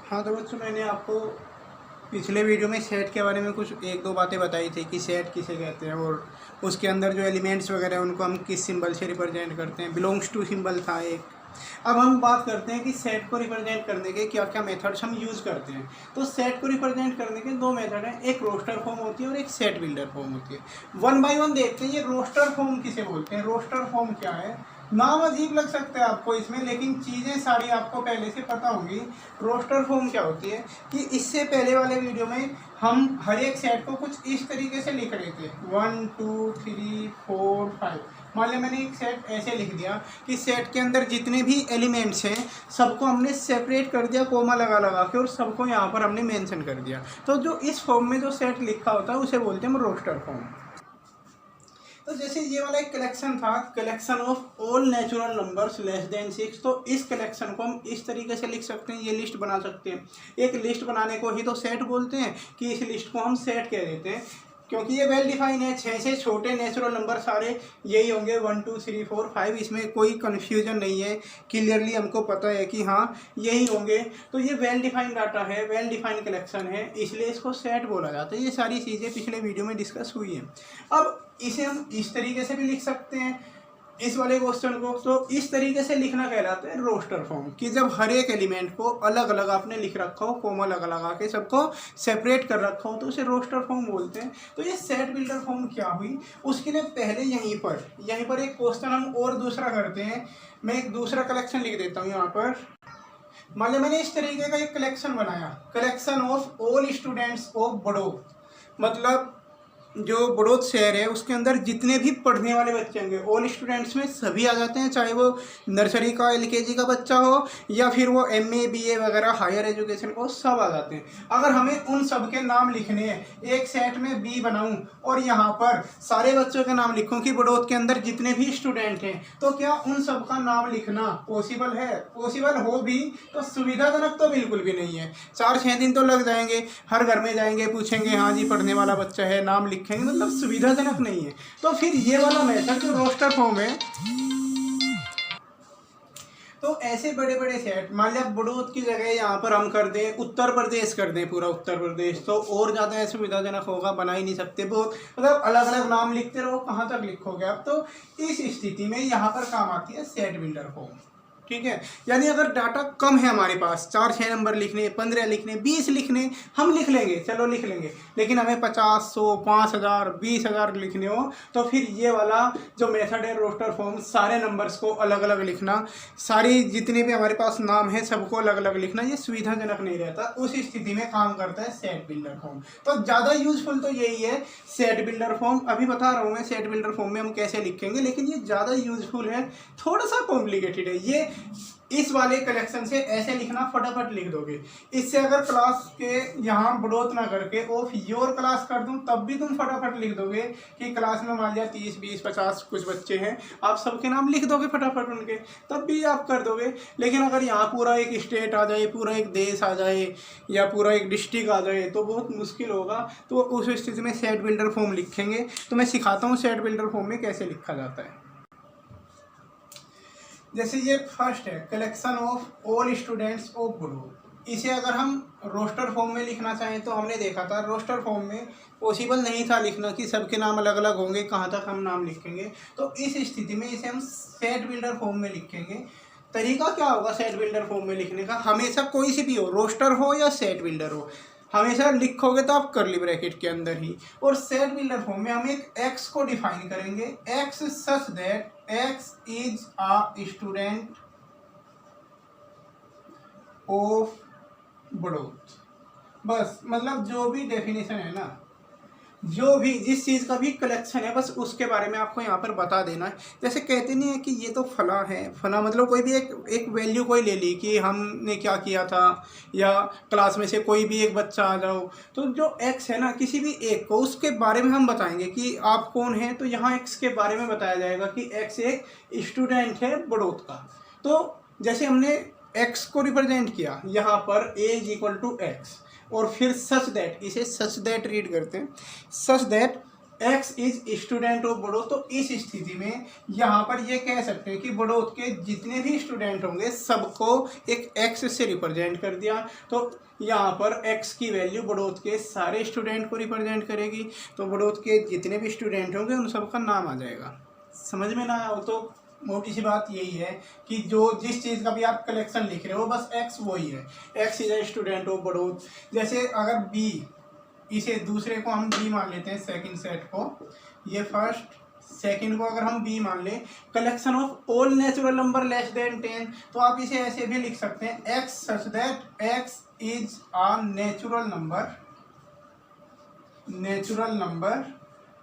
हाँ तो बच्चों, मैंने आपको पिछले वीडियो में सेट के बारे में कुछ एक दो बातें बताई थी कि सेट किसे कहते हैं और उसके अंदर जो एलिमेंट्स वगैरह हैं उनको हम किस सिंबल से रिप्रेजेंट करते हैं। बिलोंग्स टू सिंबल था एक। अब हम बात करते हैं कि सेट को रिप्रेजेंट करने के क्या क्या मेथड्स हम यूज़ करते हैं। तो सेट को रिप्रेजेंट करने के दो मेथड हैं, एक रोस्टर फॉर्म होती है और एक सेट बिल्डर फॉर्म होती है। वन बाय वन देखते हैं। ये रोस्टर फॉर्म किसे बोलते हैं, रोस्टर फॉर्म क्या है। नाम अजीब लग सकता है आपको इसमें, लेकिन चीज़ें सारी आपको पहले से पता होंगी। रोस्टर फॉर्म क्या होती है कि इससे पहले वाले वीडियो में हम हर एक सेट को कुछ इस तरीके से लिख रहे थे, 1 2 3 4 5। मान लिया मैंने एक सेट ऐसे लिख दिया कि सेट के अंदर जितने भी एलिमेंट्स हैं सबको हमने सेपरेट कर दिया कोमा लगा लगा के, और सबको यहाँ पर हमने मेंशन कर दिया। तो जो इस फॉर्म में जो सेट लिखा होता है उसे बोलते हैं हम रोस्टर फॉर्म। तो जैसे ये वाला एक कलेक्शन था, collection of all natural numbers less than 6, तो इस कलेक्शन को हम इस तरीके से लिख सकते हैं, ये लिस्ट बना सकते हैं। एक लिस्ट बनाने को ही तो सेट बोलते हैं कि इस लिस्ट को हम सेट कह देते हैं, क्योंकि ये वेल डिफाइन है। 6 से छोटे नेचुरल नंबर सारे यही होंगे, 1 2 3 4 5। इसमें कोई कन्फ्यूजन नहीं है, क्लियरली हमको पता है कि हाँ यही होंगे। तो ये वेल डिफाइन डाटा है, वेल डिफाइन कलेक्शन है, इसलिए इसको सेट बोला जाता है। ये सारी चीज़ें पिछले वीडियो में डिस्कस हुई हैं। अब इसे हम इस तरीके से भी लिख सकते हैं इस वाले क्वेश्चन को। तो इस तरीके से लिखना कहलाता है रोस्टर फॉर्म, कि जब हर एक एलिमेंट को अलग अलग आपने लिख रखा हो, कोमा लगा लगा के सबको सेपरेट कर रखा हो, तो उसे रोस्टर फॉर्म बोलते हैं। तो ये सेट बिल्डर फॉर्म क्या हुई, उसके लिए पहले यहीं पर एक क्वेश्चन हम और दूसरा करते हैं। मैं एक दूसरा कलेक्शन लिख देता हूँ यहाँ पर। मान लो मैंने इस तरीके का एक कलेक्शन बनाया, collection of all students of Baroda. मतलब जो बड़ौद शहर है उसके अंदर जितने भी पढ़ने वाले बच्चे होंगे, ऑल स्टूडेंट्स में सभी आ जाते हैं, चाहे वो नर्सरी का LKG का बच्चा हो या फिर वो MA BA वगैरह हायर एजुकेशन को, सब आ जाते हैं। अगर हमें उन सब के नाम लिखने हैं, एक सेट में B बनाऊं और यहाँ पर सारे बच्चों के नाम लिखूं कि बड़ौद के अंदर जितने भी स्टूडेंट हैं, तो क्या उन सब का नाम लिखना पॉसिबल है? पॉसिबल हो भी तो सुविधाजनक तो बिल्कुल भी नहीं है। 4-6 दिन तो लग जाएंगे, हर घर में जाएंगे, पूछेंगे हाँ जी पढ़ने वाला बच्चा है, नाम लिखेंगे, मतलब सुविधाजनक नहीं है। तो फिर ये वाला मेथड जो रोस्टर फॉर्म है, तो ऐसे बड़े बड़े सेट, मान लिया बड़ौद की जगह यहाँ पर हम कर दें उत्तर प्रदेश कर दें, पूरा उत्तर प्रदेश, तो और ज़्यादा सुविधाजनक होगा। बना ही नहीं सकते, बहुत मतलब अलग अलग नाम लिखते रहो, कहाँ तक लिखोगे आप। तो इस स्थिति में यहाँ पर काम आती है सेट बिल्डर फॉर्म। ठीक है, यानी अगर डाटा कम है हमारे पास, 4-6 नंबर लिखने, 15 लिखने, 20 लिखने, हम लिख लेंगे, चलो लिख लेंगे, लेकिन हमें 50, 100, 5000, 20,000 लिखने हो, तो फिर ये वाला जो मेथड है रोस्टर फॉर्म, सारे नंबर्स को अलग अलग लिखना, सारी जितने भी हमारे पास नाम है सबको अलग अलग लिखना, ये सुविधाजनक नहीं रहता। उस स्थिति में काम करता है सेट बिल्डर फॉर्म। तो ज़्यादा यूजफुल तो यही है सेट बिल्डर फॉर्म। अभी बता रहा हूँ मैं सेट बिल्डर फॉर्म में हम कैसे लिखेंगे, लेकिन ये ज़्यादा यूजफुल है, थोड़ा सा कॉम्प्लिकेटेड है। ये इस वाले कलेक्शन से ऐसे लिखना, फटाफट लिख दोगे। इससे अगर क्लास के यहाँ बड़ौद ना करके ऑफ योर क्लास कर दूं, तब भी तुम फटाफट लिख दोगे कि क्लास में मान लिया 30 20 50 कुछ बच्चे हैं, आप सबके नाम लिख दोगे फटाफट उनके, तब भी आप कर दोगे। लेकिन अगर यहाँ पूरा एक स्टेट आ जाए, पूरा एक देश आ जाए, या पूरा एक डिस्ट्रिक्ट आ जाए, तो बहुत मुश्किल होगा। तो उस स्थिति में सेट बिल्डर फॉर्म लिखेंगे। तो मैं सिखाता हूँ सेट बिल्डर फॉर्म में कैसे लिखा जाता है। जैसे ये फर्स्ट है, collection of all students of Baroda. इसे अगर हम रोस्टर फॉर्म में लिखना चाहें तो हमने देखा था रोस्टर फॉर्म में पॉसिबल नहीं था लिखना कि सबके नाम अलग अलग होंगे, कहाँ तक हम नाम लिखेंगे। तो इस स्थिति में इसे हम सेट बिल्डर फॉर्म में लिखेंगे। तरीका क्या होगा सेट बिल्डर फॉर्म में लिखने का, हमेशा कोई सी भी हो, रोस्टर हो या सेट बिल्डर हो, हमेशा लिखोगे तो आप कर्ली ब्रैकेट के अंदर ही। और सेट बिल्डर फॉर्म में हम एक एक्स को डिफाइन करेंगे, X such that X is a student of Baroda. बस, मतलब जो भी डेफिनेशन है ना, जो भी जिस चीज़ का भी कलेक्शन है, बस उसके बारे में आपको यहाँ पर बता देना है। जैसे कहते नहीं है कि ये तो फला है, फला मतलब कोई भी एक वैल्यू कोई ले ली कि हमने क्या किया था, या क्लास में से कोई भी एक बच्चा आ जाओ, तो जो एक्स है ना, किसी भी एक को उसके बारे में हम बताएंगे कि आप कौन हैं। तो यहाँ एक्स के बारे में बताया जाएगा कि एक्स एक स्टूडेंट है बड़ौद का। तो जैसे हमने एक्स को रिप्रेजेंट किया यहाँ पर, ए इज इक्वल टू एक्स, और फिर सच दैट, इसे सच दैट रीड करते हैं, सच that X is student of Baraut, तो इस स्थिति में यहाँ पर ये कह सकते हैं कि बड़ौत के जितने भी स्टूडेंट होंगे सबको एक एक्स से रिप्रेजेंट कर दिया। तो यहाँ पर एक्स की वैल्यू बड़ौत के सारे स्टूडेंट को रिप्रेजेंट करेगी। तो बड़ौत के जितने भी स्टूडेंट होंगे उन सबका नाम आ जाएगा। समझ में ना आया हो तो मोटी सी बात यही है कि जो जिस चीज़ का भी आप कलेक्शन लिख रहे हो बस एक्स वही है, x is a student of Baraut. जैसे अगर बी, इसे दूसरे को हम बी मान लेते हैं, सेकंड सेट को, ये फर्स्ट, सेकंड को अगर हम बी मान लें, collection of all natural number less then 10, तो आप इसे ऐसे भी लिख सकते हैं x such that X is a natural number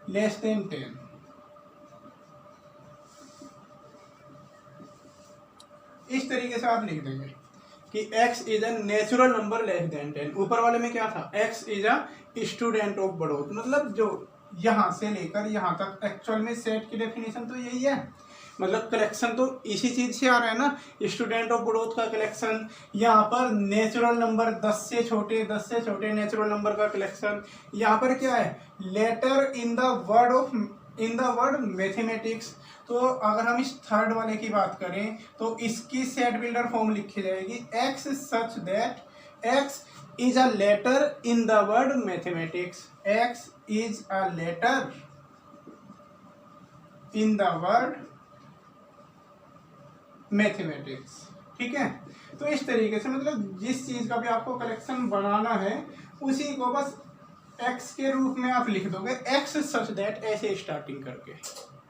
less then 10। इस तरीके से आप लिख देंगे कि x is a natural number less then 10। ऊपर वाले में क्या था, x is a student of Baraut, मतलब जो यहाँ से लेकर यहाँ तक एक्चुअल में सेट की डेफिनेशन तो यही है, मतलब कलेक्शन तो इसी चीज से आ रहा है ना, स्टूडेंट ऑफ बड़ौत का कलेक्शन। यहाँ पर नेचुरल नंबर 10 से छोटे नेचुरल नंबर का कलेक्शन। यहाँ पर क्या है, letter in the word mathematics. तो अगर हम इस थर्ड वाले की बात करें तो इसकी सेट बिल्डर फॉर्म लिखी जाएगी X such that X is a letter in the word mathematics. X is a letter in the word mathematics. ठीक है, तो इस तरीके से मतलब जिस चीज का भी आपको कलेक्शन बनाना है उसी को बस एक्स के रूप में आप लिख दोगे, एक्स सच दैट ऐसे स्टार्टिंग करके।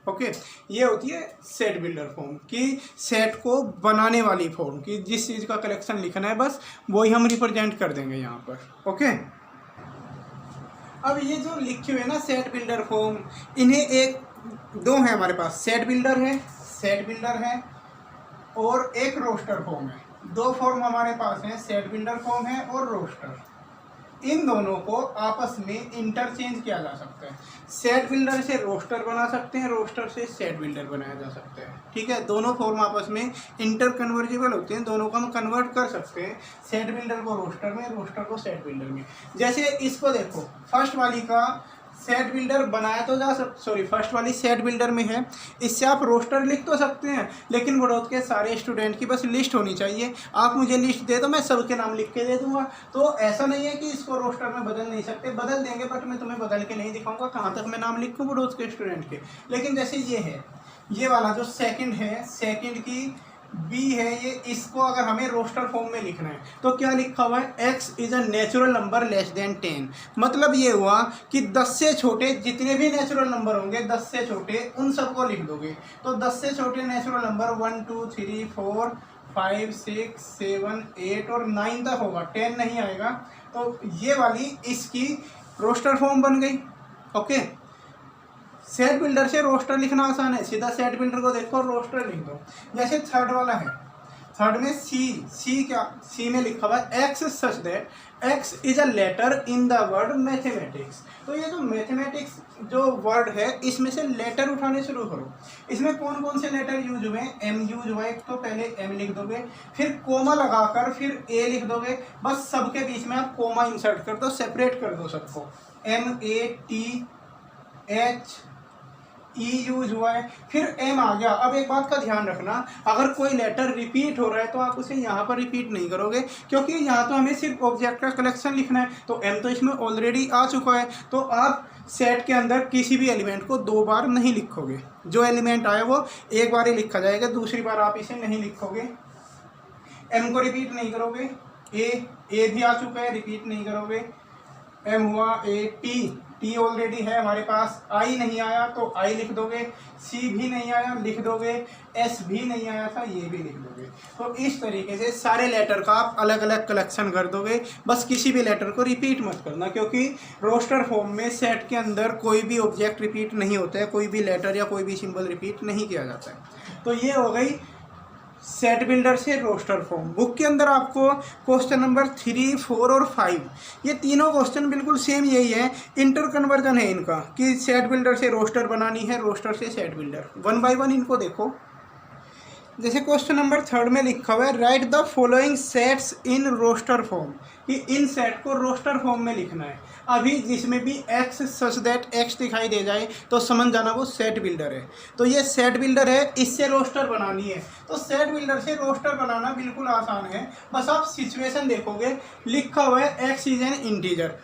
ओके, ये होती है सेट बिल्डर फॉर्म की, सेट को बनाने वाली फॉर्म की, जिस चीज़ का कलेक्शन लिखना है बस वही हम रिप्रेजेंट कर देंगे यहाँ पर। ओके, अब ये जो लिखे हुए ना सेट बिल्डर फॉर्म, इन्हें एक दो है हमारे पास, सेट बिल्डर है और एक रोस्टर फॉर्म है। दो फॉर्म हमारे पास हैं, सेट बिल्डर फॉर्म है और रोस्टर। इन दोनों को आपस में इंटरचेंज किया जा सकता है। सेट बिल्डर से रोस्टर बना सकते हैं, रोस्टर से सेट बिल्डर बनाया जा सकता है। ठीक है, दोनों फॉर्म आपस में इंटर कन्वर्जेबल होते हैं, दोनों को हम कन्वर्ट कर सकते हैं, सेट बिल्डर को रोस्टर में, रोस्टर को सेट बिल्डर में। जैसे इसको देखो, फर्स्ट वाली का सेट बिल्डर बनाया तो जा सकता, सॉरी फर्स्ट वाली सेट बिल्डर में है, इससे आप रोस्टर लिख तो सकते हैं, लेकिन बड़ौत के सारे स्टूडेंट की बस लिस्ट होनी चाहिए। आप मुझे लिस्ट दे दो, मैं सबके नाम लिख के दे दूंगा। तो ऐसा नहीं है कि इसको रोस्टर में बदल नहीं सकते, बदल देंगे, बट मैं तुम्हें बदल के नहीं दिखाऊंगा कहाँ तक मैं नाम लिखूँ बड़ौत के स्टूडेंट के। लेकिन जैसे ये है, ये वाला जो सेकेंड है, सेकेंड की बी है ये, इसको अगर हमें रोस्टर फॉर्म में लिखना है तो क्या लिखा हुआ है, x is a natural number less then 10। मतलब ये हुआ कि 10 से छोटे जितने भी नेचुरल नंबर होंगे, 10 से छोटे उन सबको लिख दोगे। तो 10 से छोटे नेचुरल नंबर 1 2 3 4 5 6 7 8 और 9 तक होगा, 10 नहीं आएगा। तो ये वाली इसकी रोस्टर फॉर्म बन गई। ओके, सेट बिल्डर से रोस्टर लिखना आसान है, सीधा सेट बिल्डर को देखो और रोस्टर लिख दो। जैसे थर्ड वाला है, थर्ड में सी में लिखा हुआ है X such that X is a letter in the word mathematics. तो ये जो मैथमेटिक्स जो वर्ड है, इसमें से लेटर उठाने शुरू करो। इसमें कौन कौन से लेटर यूज हुए, एम यूज हुआ है, तो पहले एम लिख दोगे, फिर कोमा लगाकर फिर ए लिख दोगे, बस सबके बीच में आप कोमा इंसर्ट कर दो, सेपरेट कर दो सबको। MATH ई यूज हुआ है, फिर एम आ गया। अब एक बात का ध्यान रखना, अगर कोई लेटर रिपीट हो रहा है तो आप उसे यहाँ पर रिपीट नहीं करोगे, क्योंकि यहाँ तो हमें सिर्फ ऑब्जेक्ट का कलेक्शन लिखना है। तो एम तो इसमें ऑलरेडी आ चुका है, तो आप सेट के अंदर किसी भी एलिमेंट को 2 बार नहीं लिखोगे। जो एलिमेंट आया वो एक बार ही लिखा जाएगा, दूसरी बार आप इसे नहीं लिखोगे। एम को रिपीट नहीं करोगे, ए भी आ चुका है, रिपीट नहीं करोगे। एम हुआ, टी ऑलरेडी है हमारे पास, आई नहीं आया तो आई लिख दोगे, सी भी नहीं आया लिख दोगे, एस भी नहीं आया था ये भी लिख दोगे। तो इस तरीके से सारे लेटर का आप अलग अलग कलेक्शन कर दोगे, बस किसी भी लेटर को रिपीट मत करना, क्योंकि रोस्टर फॉर्म में सेट के अंदर कोई भी ऑब्जेक्ट रिपीट नहीं होता है, कोई भी लेटर या कोई भी सिंबल रिपीट नहीं किया जाता है। तो ये हो गई सेट बिल्डर से रोस्टर फॉर्म। बुक के अंदर आपको क्वेश्चन नंबर 3, 4 और 5 ये तीनों क्वेश्चन बिल्कुल सेम यही है, इंटर कन्वर्जन है इनका, कि सेट बिल्डर से रोस्टर बनानी है, रोस्टर से सेट बिल्डर। 1 बाय 1 इनको देखो। जैसे क्वेश्चन नंबर 3 में लिखा हुआ है write the following sets in roster form, कि इन सेट को रोस्टर फॉर्म में लिखना है। अभी जिसमें भी एक्स सच दैट एक्स दिखाई दे जाए तो समझ जाना वो सेट बिल्डर है। तो ये सेट बिल्डर है, इससे रोस्टर बनानी है। तो सेट बिल्डर से रोस्टर बनाना बिल्कुल आसान है, बस आप सिचुएशन देखोगे। लिखा हुआ है एक्स इज एन इंटीजर,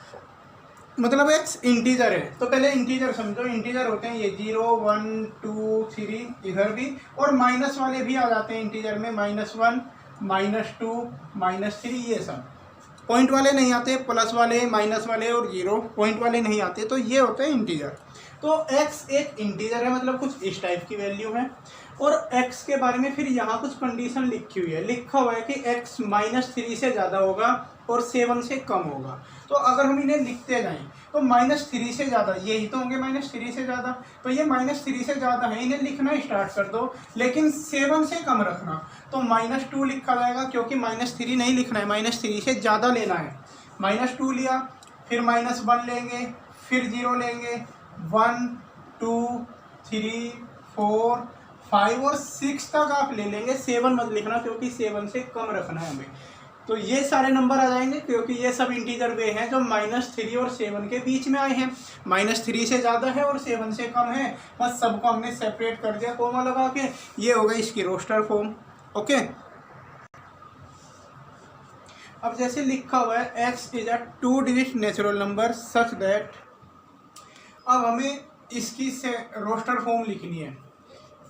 मतलब एक्स इंटीजर है। तो पहले इंटीजर समझो, इंटीजर होते हैं ये 0 1 2 3, इधर भी, और माइनस वाले भी आ जाते हैं इंटीजर में, -1 -2 -3, ये सब पॉइंट वाले नहीं आते, प्लस वाले माइनस वाले और 0 पॉइंट वाले नहीं आते, तो ये होते हैं इंटीजर। तो x एक इंटीजर है, मतलब कुछ इस टाइप की वैल्यू है। और x के बारे में फिर यहाँ कुछ कंडीशन लिखी हुई है, लिखा हुआ है कि x -3 से ज़्यादा होगा और 7 से कम होगा। तो अगर हम इन्हें लिखते जाएं तो -3 से ज़्यादा यही तो होंगे, -3 से ज़्यादा, तो ये -3 से ज़्यादा है, इन्हें लिखना स्टार्ट कर दो, लेकिन 7 से कम रखना। तो -2 लिखा जाएगा, क्योंकि -3 नहीं लिखना है, -3 से ज़्यादा लेना है। -2 लिया, फिर -1 लेंगे, फिर 0 लेंगे, 1 2 3 4 5 और 6 तक आप ले लेंगे। 7 मत लिखना, क्योंकि 7 से कम रखना है हमें। तो ये सारे नंबर आ जाएंगे, क्योंकि ये सब इंटीजर वे हैं जो -3 और 7 के बीच में आए हैं। -3 से ज़्यादा है और 7 से कम है, बस सबको हमने सेपरेट कर दिया कोमा लगा के। ये हो गई इसकी रोस्टर फॉर्म। ओके, अब जैसे लिखा हुआ है x is a 2 digit natural number such that, अब हमें इसकी से रोस्टर फॉर्म लिखनी है।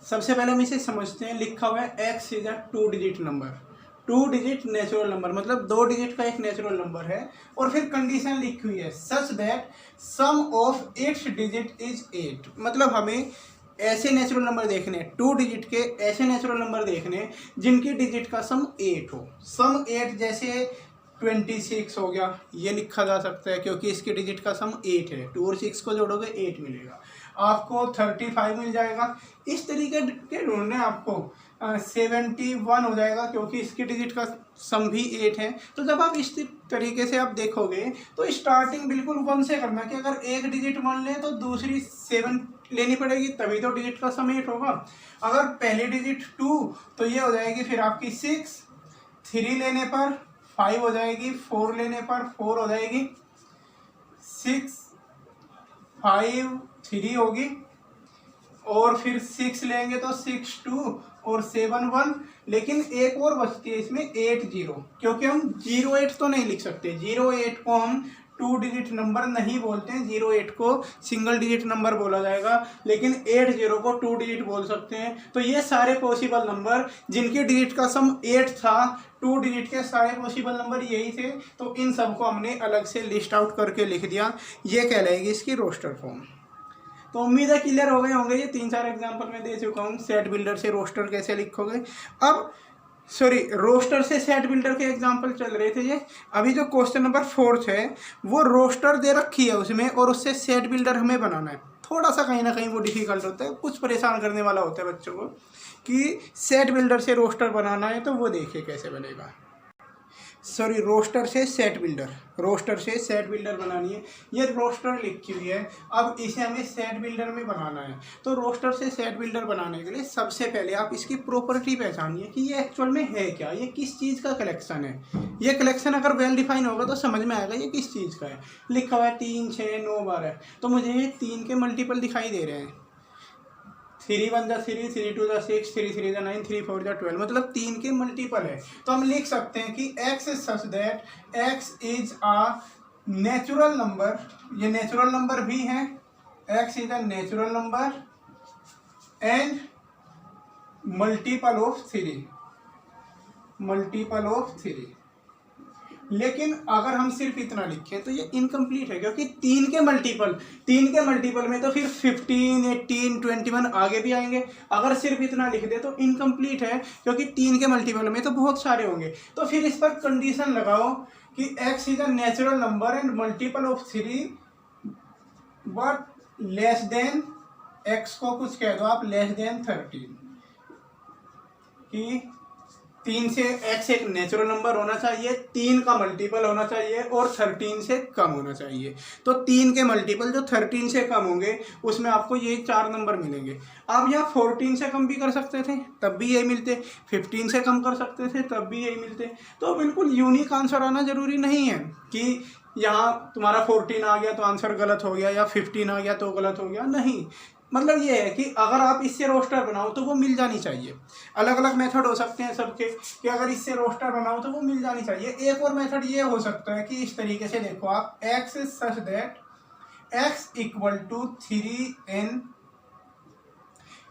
सबसे पहले हम इसे समझते हैं। लिखा हुआ है x is a 2 digit number, 2 digit natural number, मतलब 2 डिजिट का एक नेचुरल नंबर है। और फिर कंडीशन लिखी हुई है such that sum of its digit is 8, मतलब हमें ऐसे नेचुरल नंबर देखने हैं, 2 डिजिट के ऐसे नेचुरल नंबर देखने हैं जिनकी डिजिट का सम 8 हो। सम 8 जैसे 26 हो गया, ये लिखा जा सकता है, क्योंकि इसकी डिजिट का सम 8 है। 2 और 6 को जोड़ोगे 8 मिलेगा आपको, 35 मिल जाएगा। इस तरीके के ढूंढने आपको 71 हो जाएगा, क्योंकि इसकी डिजिट का सम भी 8 है। तो जब आप इस तरीके से आप देखोगे तो स्टार्टिंग बिल्कुल 1 से करना, कि अगर एक डिजिट 1 ले तो दूसरी 7 लेनी पड़ेगी, तभी तो डिजिट का सम 8 होगा। अगर पहली डिजिट 2 तो ये हो जाएगी फिर आपकी 6, 3 लेने पर 5 हो जाएगी, 4 लेने पर 4 हो जाएगी, 6 5 3 होगी, और फिर 6 लेंगे तो 6 2 और 7 1। लेकिन एक और बचती है इसमें 8 0, क्योंकि हम 08 तो नहीं लिख सकते। 08 को हम 2 डिजिट नंबर नहीं बोलते हैं, 08 को सिंगल डिजिट नंबर बोला जाएगा, लेकिन 80 को 2 डिजिट बोल सकते हैं। तो ये सारे पॉसिबल नंबर जिनकी डिजिट का सम 8 था, 2 डिजिट के सारे पॉसिबल नंबर यही थे। तो इन सबको हमने अलग से लिस्ट आउट करके लिख दिया। ये कहलाएगी इसकी रोस्टर फॉर्म। तो उम्मीद है क्लियर हो गए होंगे। ये 3-4 एग्जांपल मैं दे चुका हूँ, सेट बिल्डर से रोस्टर कैसे लिखोगे। अब सॉरी, रोस्टर से सेट बिल्डर के एग्जांपल चल रहे थे ये। अभी जो क्वेश्चन नंबर 4 है वो रोस्टर दे रखी है उसमें, और उससे सेट बिल्डर हमें बनाना है। थोड़ा सा कहीं ना कहीं वो डिफिकल्ट होता है, कुछ परेशान करने वाला होता है बच्चों को, कि सेट बिल्डर से रोस्टर बनाना है। तो वो देखिए कैसे बनेगा। सॉरी, रोस्टर से सेट बिल्डर, रोस्टर से सेट बिल्डर बनानी है। ये रोस्टर लिखी हुई है, अब इसे हमें सेट बिल्डर में बनाना है। तो रोस्टर से सेट बिल्डर बनाने के लिए सबसे पहले आप इसकी प्रॉपर्टी पहचानिए कि ये एक्चुअल में है क्या, ये किस चीज़ का कलेक्शन है। ये कलेक्शन अगर वेल डिफाइन होगा तो समझ में आएगा ये किस चीज़ का है। लिखा हुआ है 3 6 9 12, तो मुझे ये 3 के मल्टीपल दिखाई दे रहे हैं। 3 1 जा 3, 3 2 जा 6, 3 3 जा 9, 3 4 जा 12, मतलब 3 के मल्टीपल है। तो हम लिख सकते हैं कि x is such that x is a natural number, ये नेचुरल नंबर भी है, x is a natural number and multiple of 3, multiple of 3। लेकिन अगर हम सिर्फ इतना लिखें तो ये इनकम्प्लीट है, क्योंकि 3 के मल्टीपल में तो फिर 15 18 21 आगे भी आएंगे। अगर सिर्फ इतना लिख दे तो इनकम्प्लीट है, क्योंकि 3 के मल्टीपल में तो बहुत सारे होंगे। तो फिर इस पर कंडीशन लगाओ कि x is a natural number and multiple of 3 but less than, x को कुछ कह दो आप, लेस देन 13, कि 3 से x एक नेचुरल नंबर होना चाहिए, 3 का मल्टीपल होना चाहिए और 13 से कम होना चाहिए। तो 3 के मल्टीपल जो 13 से कम होंगे उसमें आपको ये 4 नंबर मिलेंगे। आप यहाँ 14 से कम भी कर सकते थे तब भी यही मिलते, 15 से कम कर सकते थे तब भी यही मिलते। तो बिल्कुल यूनिक आंसर आना जरूरी नहीं है कि यहाँ तुम्हारा 14 आ गया तो आंसर गलत हो गया या 15 आ गया तो गलत हो गया, नहीं। मतलब ये है कि अगर आप इससे रोस्टर बनाओ तो वो मिल जानी चाहिए। अलग अलग मेथड हो सकते हैं सबके कि अगर इससे रोस्टर बनाओ तो वो मिल जानी चाहिए। एक और मेथड ये हो सकता है कि इस तरीके से देखो आप, x is such that x equal to 3n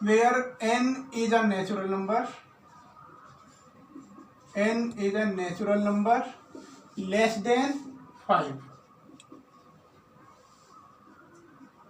where n is a natural number, n is a natural number less than 5।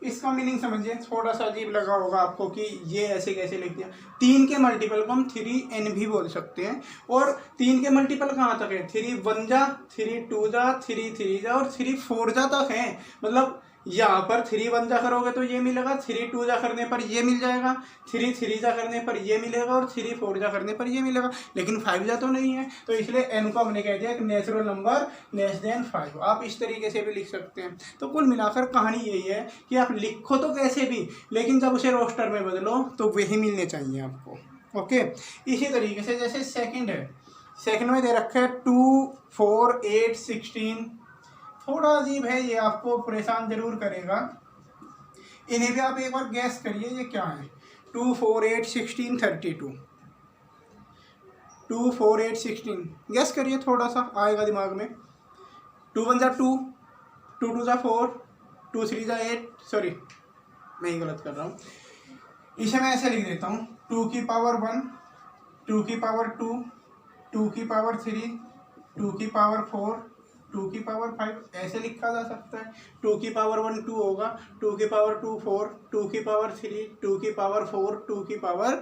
इसका मीनिंग समझिए, थोड़ा सा अजीब लगा होगा आपको कि ये ऐसे कैसे लिख दिया। 3 के मल्टीपल को हम 3n भी बोल सकते हैं। और 3 के मल्टीपल कहाँ तक है, 3 1 जा, 3 2 जा, 3 3 जा और 3 4 जा तक है। मतलब यहाँ पर 3 1 जा करोगे तो ये मिलेगा, 3 2 जा करने पर ये मिल जाएगा, 3 3 जा करने पर ये मिलेगा और 3 4 जा करने पर ये मिलेगा, लेकिन 5 जा तो नहीं है। तो इसलिए n को हमने कह दिया एक नेचुरल नंबर लेस देन 5। आप इस तरीके से भी लिख सकते हैं। तो कुल मिलाकर कहानी यही है कि आप लिखो तो कैसे भी, लेकिन जब उसे रोस्टर में बदलो तो वही मिलने चाहिए आपको। ओके, इसी तरीके से जैसे सेकंड है, सेकंड में दे रखा है 2 4 8 16। थोड़ा अजीब है ये, आपको परेशान जरूर करेगा। इन्हें भी आप एक बार गैस करिए ये क्या है। 2 4 8 16 32, 2 4 8 16 गैस करिए, थोड़ा सा आएगा दिमाग में। 2 1 जा 2, 2 2 जा 4, 2 3 जा 8, सॉरी मैं ही गलत कर रहा हूँ। इसे मैं ऐसे लिख देता हूँ, 2 की पावर 1, 2 की पावर 2, 2 की पावर 3, 2 की पावर 4, 2 की पावर 5, ऐसे लिखा जा सकता है। 2 की पावर 1 2 होगा, 2 की पावर 2 4, 2 की पावर 3, 2 की पावर 4, 2 की पावर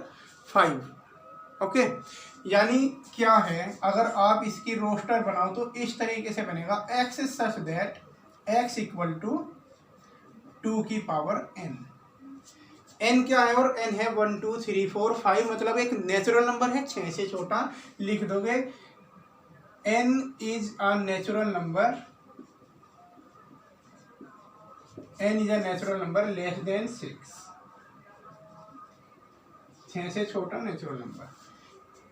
5। ओके, यानी क्या है, अगर आप इसकी रोस्टर बनाओ तो इस तरीके से बनेगा, x is such that x equal to 2 की पावर n। n क्या है, और n है 1 2 3 4 5, मतलब एक नेचुरल नंबर है, 6 से छोटा। लिख दोगे n is a natural number, n is a natural number less then 6, 6 से छोटा नेचुरल नंबर।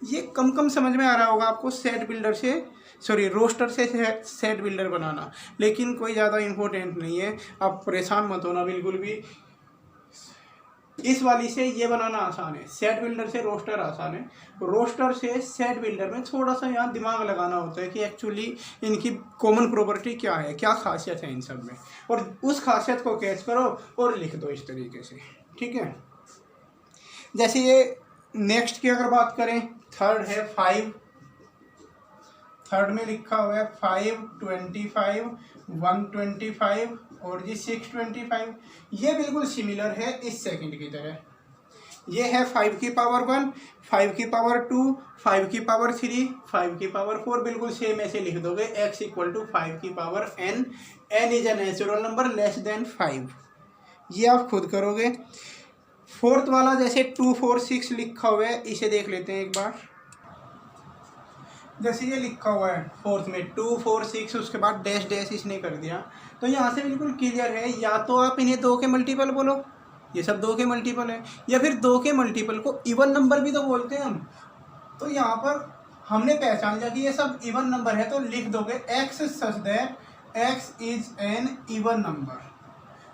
ये कम कम समझ में आ रहा होगा आपको सेट बिल्डर से, सॉरी रोस्टर से सेट बिल्डर बनाना, लेकिन कोई ज़्यादा इम्पोर्टेंट नहीं है। आप परेशान मत होना बिल्कुल भी। इस वाली से ये बनाना आसान है, सेट बिल्डर से रोस्टर आसान है। रोस्टर से सेट बिल्डर में थोड़ा सा यहाँ दिमाग लगाना होता है कि एक्चुअली इनकी कॉमन प्रॉपर्टी क्या है, क्या खासियत है इन सब में, और उस खासियत को कैच करो और लिख दो इस तरीके से। ठीक है, जैसे ये नेक्स्ट की अगर बात करें, थर्ड है 5, थर्ड में लिखा हुआ है 5 25 125 और जी 625। ये बिल्कुल सिमिलर है इस सेकंड की तरह। ये है 5 की पावर 1, 5 की पावर 2, 5 की पावर 3, 5 की पावर 4, बिल्कुल सेम ऐसे लिख दोगे, x इक्वल टू 5 की power n, n is a natural number less than 5। ये आप खुद करोगे। फोर्थ वाला जैसे 2 4 6 लिखा हुआ है, इसे देख लेते हैं एक बार। जैसे ये लिखा हुआ है फोर्थ में 2 4 6, उसके बाद डैश डैश इसने कर दिया, तो यहाँ से बिल्कुल क्लियर है, या तो आप इन्हें 2 के मल्टीपल बोलो, ये सब 2 के मल्टीपल है, या फिर 2 के मल्टीपल को इवन नंबर भी तो बोलते हैं हम। तो यहाँ पर हमने पहचान लिया कि ये सब इवन नंबर है, तो लिख दोगे x such that x is an even number.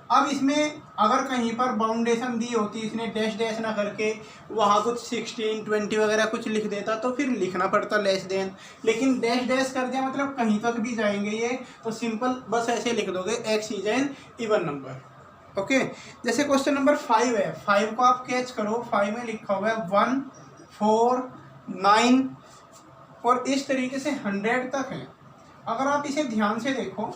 अब इसमें अगर कहीं पर बाउंडेशन दी होती, इसने डैश डैश ना करके वहाँ कुछ 16 20 वगैरह कुछ लिख देता तो फिर लिखना पड़ता लेस देन, लेकिन डैश डैश कर दिया मतलब कहीं तक भी जाएंगे ये, तो सिंपल बस ऐसे लिख दोगे x is an even number. Okay, जैसे क्वेश्चन नंबर 5 है, 5 को आप कैच करो। 5 में लिखा हुआ है 1 4 9 और इस तरीके से 100 तक है। अगर आप इसे ध्यान से देखो,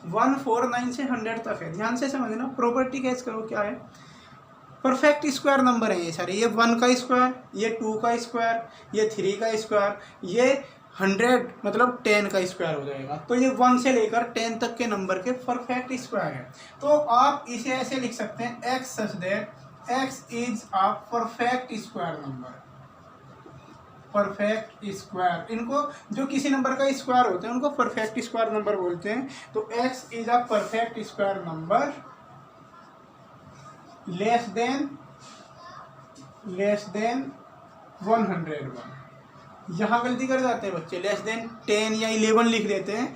149 से 100 तक है, ध्यान से समझना, प्रॉपर्टी कैच करो क्या है। परफेक्ट स्क्वायर नंबर है ये सारे, ये 1 का स्क्वायर, ये 2 का स्क्वायर, ये 3 का स्क्वायर, ये 100 मतलब 10 का स्क्वायर हो जाएगा। तो ये 1 से लेकर 10 तक के नंबर के परफेक्ट स्क्वायर है। तो आप इसे ऐसे लिख सकते हैं, x such that x is a perfect square number. Perfect square. इनको जो किसी नंबर का स्क्वायर होते हैं उनको परफेक्ट स्क्वायर नंबर बोलते हैं। तो x is a perfect square number less then 101। यहाँ गलती कर जाते हैं बच्चे, लेस देन 10 या 11 लिख देते हैं।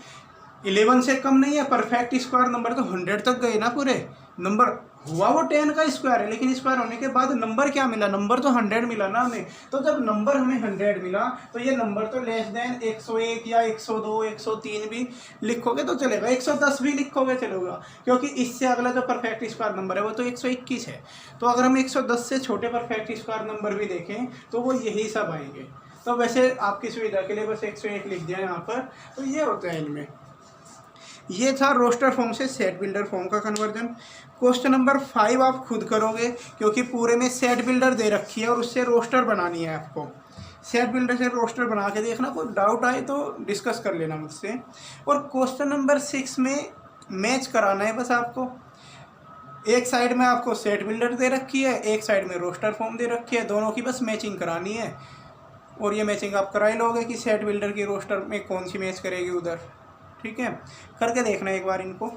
11 से कम नहीं है, परफेक्ट स्क्वायर नंबर तो 100 तक गए ना पूरे। नंबर हुआ वो 10 का स्क्वायर है, लेकिन स्क्वायर होने के बाद नंबर क्या मिला, नंबर तो 100 मिला ना हमें। तो जब नंबर हमें 100 मिला तो ये नंबर तो लेस देन 101 या 102 103 भी लिखोगे तो चलेगा, 110 भी लिखोगे चलेगा, क्योंकि इससे अगला जो परफेक्ट स्क्वायर नंबर है वो तो 121 है। तो अगर हम 110 से छोटे परफेक्ट स्क्वायर नंबर भी देखें तो वो यही सब आएंगे। तो वैसे आपकी सुविधा के लिए बस 101 लिख दिया यहाँ पर। तो ये होता है इनमें। ये था रोस्टर फॉर्म से सेट बिल्डर फॉर्म का कन्वर्जन। क्वेश्चन नंबर 5 आप खुद करोगे, क्योंकि पूरे में सेट बिल्डर दे रखी है और उससे रोस्टर बनानी है आपको। सेट बिल्डर से रोस्टर बना के देखना, कोई डाउट आए तो डिस्कस कर लेना मुझसे। और क्वेश्चन नंबर 6 में मैच कराना है बस आपको। एक साइड में आपको सेट बिल्डर दे रखी है, एक साइड में रोस्टर फॉर्म दे रखी है, दोनों की बस मैचिंग करानी है। और ये मैचिंग आप करा ही लोगे कि सेट बिल्डर की रोस्टर में कौन सी मैच करेगी उधर। ठीक है, करके देखना एक बार इनको।